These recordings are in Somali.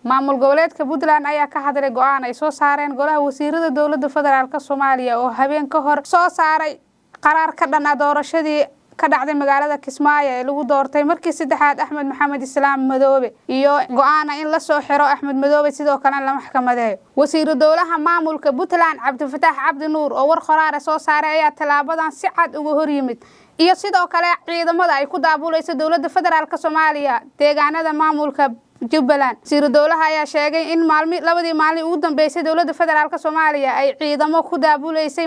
maamul goboleedka Puntland ayaa ka hadlay go'aan ay soo saareen golaha wasiirada dawladda federaalka Soomaaliya oo habeen ka hor soo saaray qaraar ka dhan ah doorashadii ka dhacday magaalada Kismaayo ee lagu doortay markii saddexaad Axmed Maxamed Islaam Madoobe iyo go'aan in la soo xiro Axmed Madoobe sidoo kale la maxkamadeeyo wasiir dawlaha maamulka Puntland Cabdifataax Cabdi Nuur oo war qoraar soo saaray ayaa talaabadan si cad uga hor yimid iyo sidoo kale ciidamada ay ku daabulayso dawladda federaalka Soomaaliya deegaanada maamulka Jubbaland wasiir dawlaha ayaa sheegay in labadii maalin ugu dambeysay dawladda federaalka Soomaaliya ay ciidamo ku daabulaysay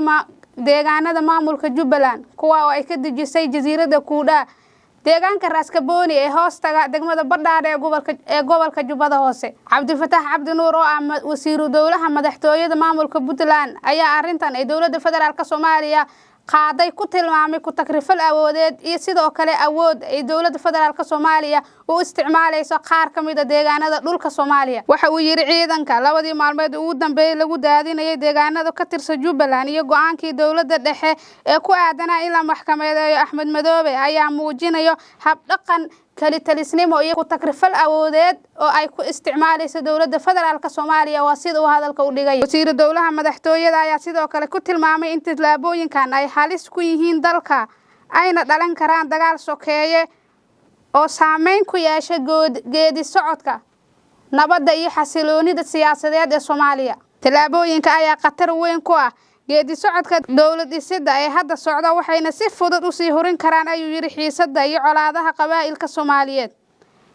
deegaanada maamulka Jubbaland kuwa oo ay ka dejisay jasiirada Kuudha deegaanka Raskabooni ee hoostaga degmada Badhaadhe ee gobolka Jubbada Hoose Cabdifataax Cabdi Nuur oo ah wasiir dawlaha madaxtooyada maamulka Puntland ayaa arintan ay dawladda federaalka Soomaaliya qaaday ku tilmaamay ku takrifal awoodeed iyo sidoo kale awood ay dawladda federaalka Soomaaliya u isticmaalayso qaar kamid ah deegaanada dhulka Soomaaliya waxa uu yiri ciidanka labadii maalmood ugu dambeeyay lagu daadinayay deegaanada ka tirsan Jubbaland iyo go'aankii dawladda dhexe ee ku aadanaa in la maxkamadeeyo Axmed Madoobe ayaa muujinayo hab dhaqan kali talisnimo iyo ku takrifal awoodeed oo ay ku isticmaalayso dawladda federaalka Soomaaliya waa sida uu hadalka u dhigay wasiir dawlaha madaxtooyada ayaa sidoo kale ku tilmaamay in tilaabooyinkan ay halis ku yihiin dalka ayna dhalan karaan dagaal sokeeye oo saameyn ku yeeshay geedi socodka nabadda iyo xasiloonida siyaasadeed ee Soomaaliya tilaabooyinka ayaa khatar weyn ku ah geedi socodka dawlad dhisida ee hadda socda waxayna si fudud u sii horin karaan ayuu yiri xiisadda iyo colaadaha qabaa'ilka Soomaaliyeed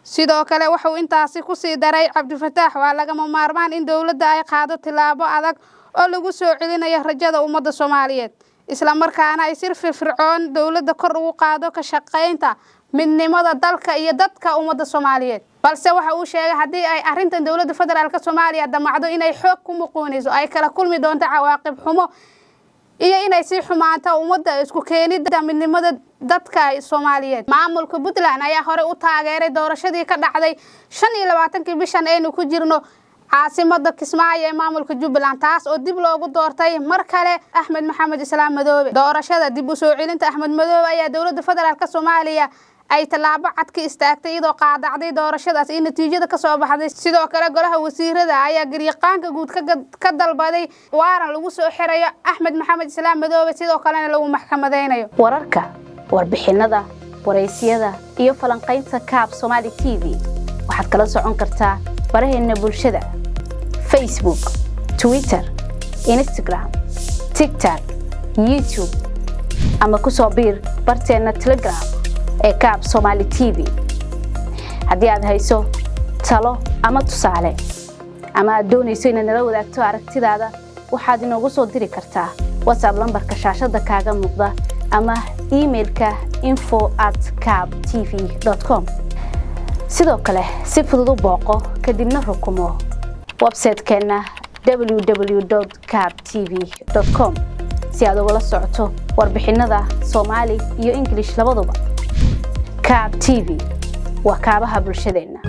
sidoo kale waxa uu intaasi ku sii daray Cabdifataax waa lagama maarmaan in dawladda ay qaado tilaabo adag oo lagu soo celinayo rajada ummadda Soomaaliyeed isla markaana ay si firfircoon dawladda kor ugu qaado ka shaqeynta midnimada dalka iyo dadka ummadda Soomaaliyeed balse waxa uu sheegay hadii ay arintan dawladda federaalka Soomaaliya damacdo inay xoog ku muqoonayso ay kala kulmi doonto cawaaqib xumo iyo inay si xumaanta ummadda isku keenida midnimada dadka Soomaaliyeed maamulka Puntland ayaa hore u taageeray doorashadii ka dhacday 25 bishan aynu ku jirno caasimada Kismaayo ee maamulka Jubbaland taas oo dib loogu doortay mar kale Axmed Maxamed Islaam Madoobe doorashada dib u soo celinta Axmed Madoobe ayaa dawladda federaalka Soomaaliya ay talaabo cad ka istaagtay iyadoo qaadacday doorashadaas in natiijada ka soo baxday sidoo kale golaha wasiirada ayaa gariiqaanka guud ka dalbaday waaran lagu soo xirayo Axmed Maxamed Islaam Madoobe sidoo kalena lagu maxkamadeynayo wararka warbixinada wareysiyada iyo falanqaynta Kaab Somali TV waxaad kala socon kartaa baraheena bulshada Facebook Twitter Instagram TikTok YouTube ama ku soo biir barteena Telegram ee Kaab Somali TV haddii aad hayso talo ama tusaale ama aad doonayso inaad nala wadaagto aragtidaada waxaad inoogu soo diri kartaa WhatsApp lambarka shaashada kaaga muuqda ama emailka info@kaabtv.com sidoo kale si fudud u booqo kadibna rukumo website-keena www.kaabtv.com si aad uga socoto warbixinada Soomaali iyo English labaduba Kaab TV waa kaabaha bulshadeena